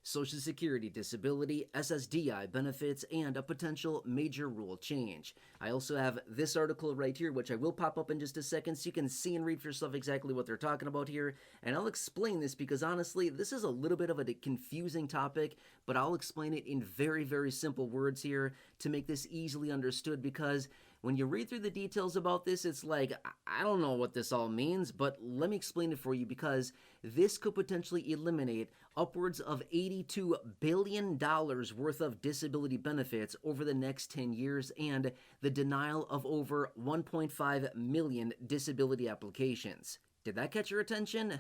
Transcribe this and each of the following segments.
Social Security, disability, SSDI benefits, and a potential major rule change. I also have this article right here, which I will pop up in just a second so you can see and read for yourself exactly what they're talking about here. And I'll explain this because honestly, this is a little bit of a confusing topic, but I'll explain it in very, very simple words here to make this easily understood, because when you read through the details about this, it's like, I don't know what this all means, but let me explain it for you, because this could potentially eliminate upwards of $82 billion worth of disability benefits over the next 10 years and the denial of over 1.5 million disability applications. Did that catch your attention?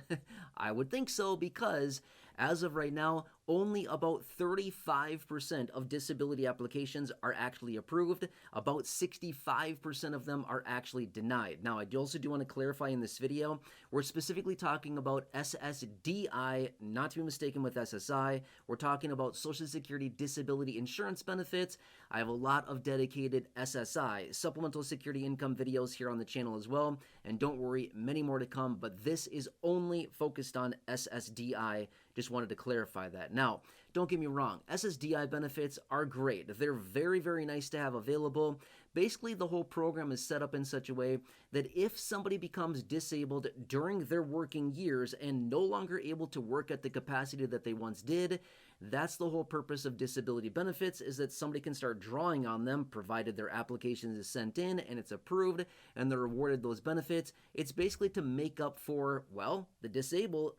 I would think so, because as of right now, only about 35% of disability applications are actually approved. About 65% of them are actually denied. Now, I also do want to clarify in this video, we're specifically talking about SSDI, not to be mistaken with SSI. We're talking about Social Security disability insurance benefits. I have a lot of dedicated SSI, supplemental security income videos here on the channel as well. And don't worry, many more to come, but this is only focused on SSDI. Just wanted to clarify that. Now, don't get me wrong, SSDI benefits are great. They're very, very nice to have available. Basically, the whole program is set up in such a way that if somebody becomes disabled during their working years and no longer able to work at the capacity that they once did, that's the whole purpose of disability benefits, is that somebody can start drawing on them, provided their application is sent in and it's approved and they're awarded those benefits. It's basically to make up for, well, the disability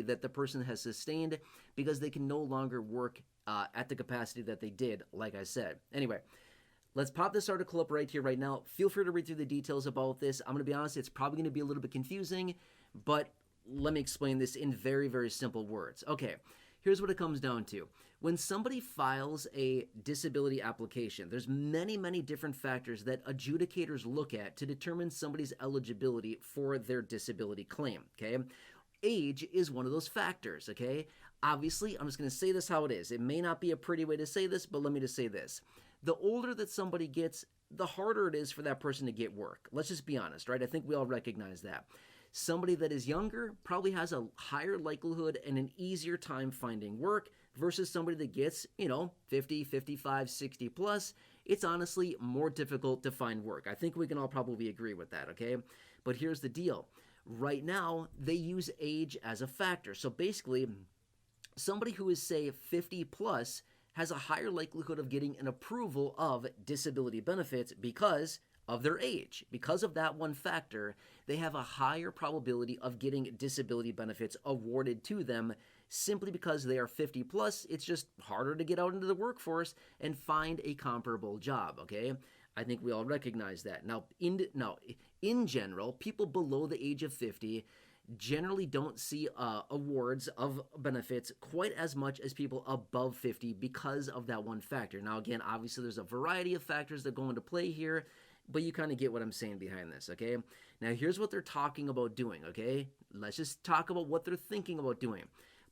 that the person has sustained, because they can no longer work at the capacity that they did, like I said. Anyway, let's pop this article up right here, right now. Feel free to read through the details about this. I'm going to be honest, it's probably going to be a little bit confusing, but let me explain this in very, very simple words. Okay, here's what it comes down to. When somebody files a disability application, there's many, many different factors that adjudicators look at to determine somebody's eligibility for their disability claim, okay? Age is one of those factors, okay? Obviously, I'm just going to say this how it is. It may not be a pretty way to say this, but let me just say this. The older that somebody gets, the harder it is for that person to get work. Let's just be honest, right? I think we all recognize that. Somebody that is younger probably has a higher likelihood and an easier time finding work versus somebody that gets, 50, 55, 60 plus. It's honestly more difficult to find work. I think we can all probably agree with that, okay? But here's the deal. Right now, they use age as a factor. So basically, somebody who is, say, 50 plus has a higher likelihood of getting an approval of disability benefits because of their age. Because of that one factor, they have a higher probability of getting disability benefits awarded to them simply because they are 50 plus. It's just harder to get out into the workforce and find a comparable job, okay? I think we all recognize that. Now, in general, people below the age of 50 generally don't see awards of benefits quite as much as people above 50 because of that one factor. Now, again, obviously there's a variety of factors that go into play here, but you kind of get what I'm saying behind this, okay? Now, here's what they're talking about doing, okay? Let's just talk about what they're thinking about doing.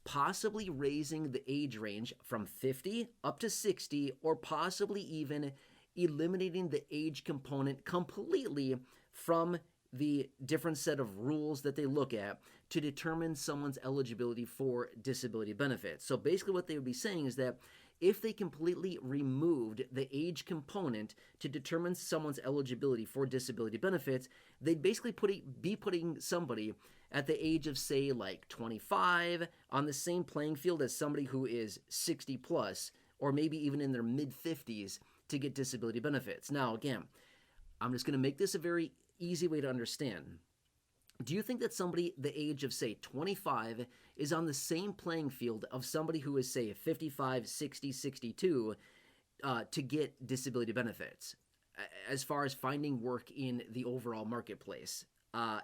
Possibly raising the age range from 50 up to 60, or possibly even eliminating the age component completely from the different set of rules that they look at to determine someone's eligibility for disability benefits. So basically what they would be saying is that if they completely removed the age component to determine someone's eligibility for disability benefits, they'd basically be putting somebody at the age of, say, like 25 on the same playing field as somebody who is 60 plus, or maybe even in their mid-50s to get disability benefits. Now, again, I'm just going to make this a very easy way to understand. Do you think that somebody the age of, say, 25 is on the same playing field of somebody who is, say, 55, 60, 62 to get disability benefits as far as finding work in the overall marketplace?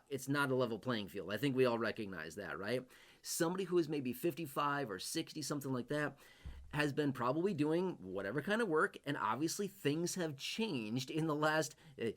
It's not a level playing field. I think we all recognize that, right? Somebody who is maybe 55 or 60, something like that, has been probably doing whatever kind of work, and obviously things have changed in the last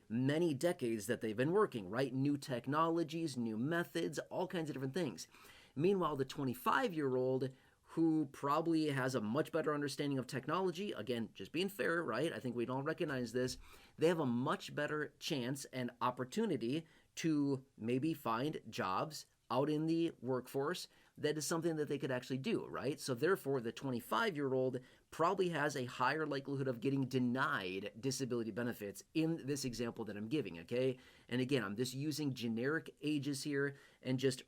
many decades that they've been working, right? New technologies, new methods, all kinds of different things. Meanwhile, the 25-year-old who probably has a much better understanding of technology, again, just being fair, right? I think we'd all recognize this. They have a much better chance and opportunity to maybe find jobs out in the workforce that is something that they could actually do, right? So therefore, the 25-year-old probably has a higher likelihood of getting denied disability benefits in this example that I'm giving, okay? And again, I'm just using generic ages here and just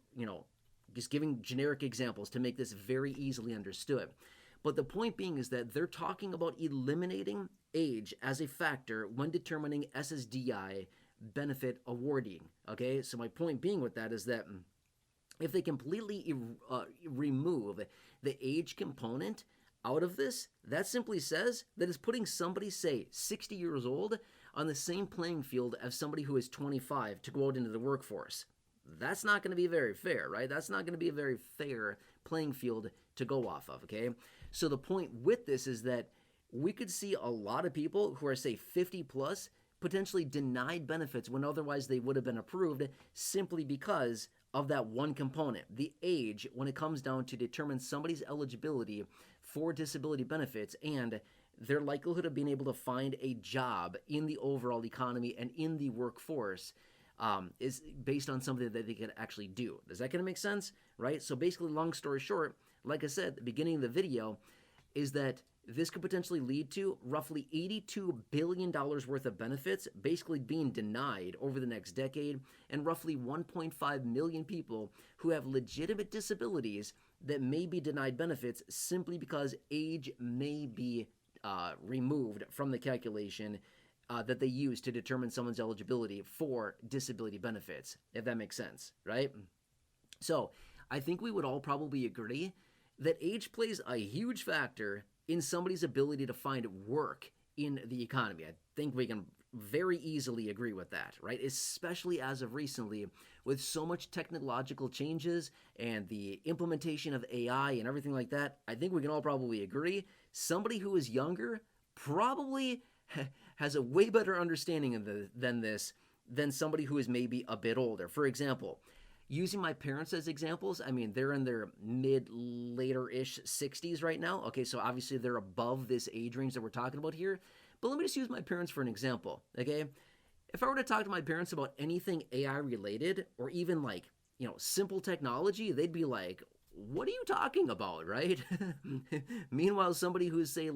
giving generic examples to make this very easily understood. But the point being is that they're talking about eliminating age as a factor when determining SSDI benefit awarding, okay? So my point being with that is that if they completely remove the age component out of this, that simply says that it's putting somebody, say, 60 years old on the same playing field as somebody who is 25 to go out into the workforce. That's not going to be very fair, right? That's not going to be a very fair playing field to go off of, okay? So the point with this is that we could see a lot of people who are, say, 50 plus potentially denied benefits when otherwise they would have been approved simply because of that one component, the age, when it comes down to determine somebody's eligibility for disability benefits and their likelihood of being able to find a job in the overall economy and in the workforce is based on something that they can actually do. Does that kind of make sense? Right? So basically, long story short, like I said at the beginning of the video, is that this could potentially lead to roughly $82 billion worth of benefits basically being denied over the next decade, and roughly 1.5 million people who have legitimate disabilities that may be denied benefits simply because age may be removed from the calculation that they use to determine someone's eligibility for disability benefits, if that makes sense, right? So I think we would all probably agree that age plays a huge factor in somebody's ability to find work in the economy. I think we can very easily agree with that, right? Especially as of recently, with so much technological changes and the implementation of AI and everything like that, I think we can all probably agree somebody who is younger probably has a way better understanding than somebody who is maybe a bit older. For example, using my parents as examples, I mean, they're in their later-ish 60s right now. Okay, so obviously they're above this age range that we're talking about here. But let me just use my parents for an example, okay? If I were to talk to my parents about anything AI-related or even simple technology, they'd be like, what are you talking about, right? Meanwhile, somebody who's, say,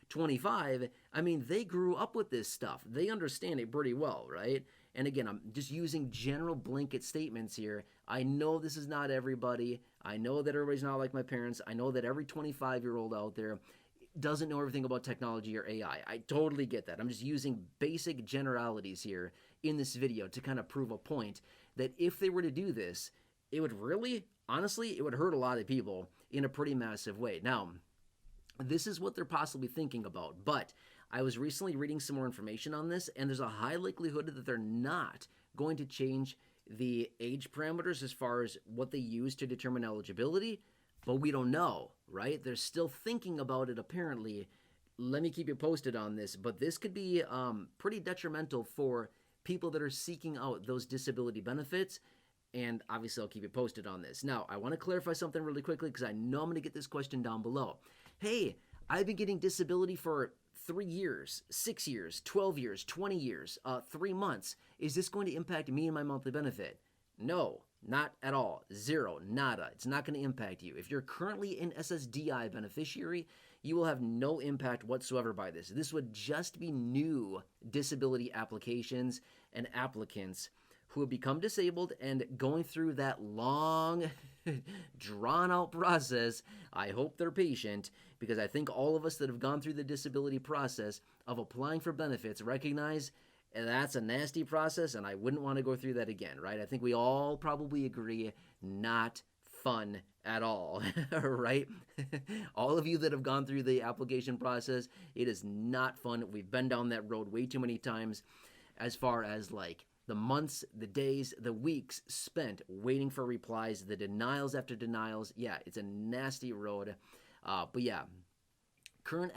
25, I mean, they grew up with this stuff. They understand it pretty well, right? And again, I'm just using general blanket statements here. I know this is not everybody. I know that everybody's not like my parents. I know that every 25-year-old out there doesn't know everything about technology or AI. I totally get that. I'm just using basic generalities here in this video to kind of prove a point that if they were to do this, it would really, honestly, it would hurt a lot of people in a pretty massive way. Now, this is what they're possibly thinking about, but I was recently reading some more information on this, and there's a high likelihood that they're not going to change the age parameters as far as what they use to determine eligibility, but we don't know, right? They're still thinking about it, apparently. Let me keep you posted on this, but this could be pretty detrimental for people that are seeking out those disability benefits, and obviously I'll keep you posted on this. Now, I want to clarify something really quickly because I know I'm going to get this question down below. Hey, I've been getting disability for 3 years, 6 years, 12 years, 20 years, 3 months. Is this going to impact me and my monthly benefit? No, not at all. Zero, nada. It's not going to impact you. If you're currently an SSDI beneficiary, you will have no impact whatsoever by this. This would just be new disability applications and applicants who have become disabled and going through that long, drawn-out process. I hope they're patient, because I think all of us that have gone through the disability process of applying for benefits recognize that's a nasty process, and I wouldn't want to go through that again, right? I think we all probably agree, not fun at all, right? All of you that have gone through the application process, it is not fun. We've been down that road way too many times as far as the months, the days, the weeks spent waiting for replies, the denials after denials. Yeah, it's a nasty road. But yeah, current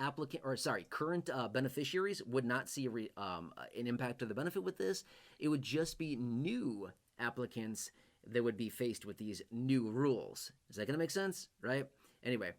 beneficiaries would not see an impact of the benefit with this. It would just be new applicants that would be faced with these new rules. Is that going to make sense? Right? Anyway,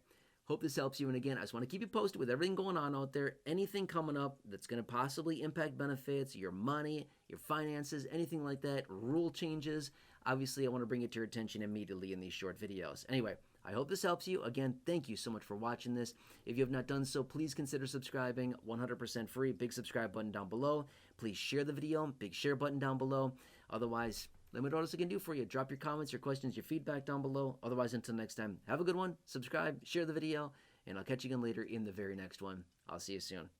hope this helps you. And again, I just want to keep you posted with everything going on out there. Anything coming up that's going to possibly impact benefits, your money, your finances, anything like that, rule changes. Obviously, I want to bring it to your attention immediately in these short videos. Anyway, I hope this helps you. Again, thank you so much for watching this. If you have not done so, please consider subscribing. 100% free. Big subscribe button down below. Please share the video. Big share button down below. Otherwise, let me know what else I can do for you. Drop your comments, your questions, your feedback down below. Otherwise, until next time, have a good one. Subscribe, share the video, and I'll catch you again later in the very next one. I'll see you soon.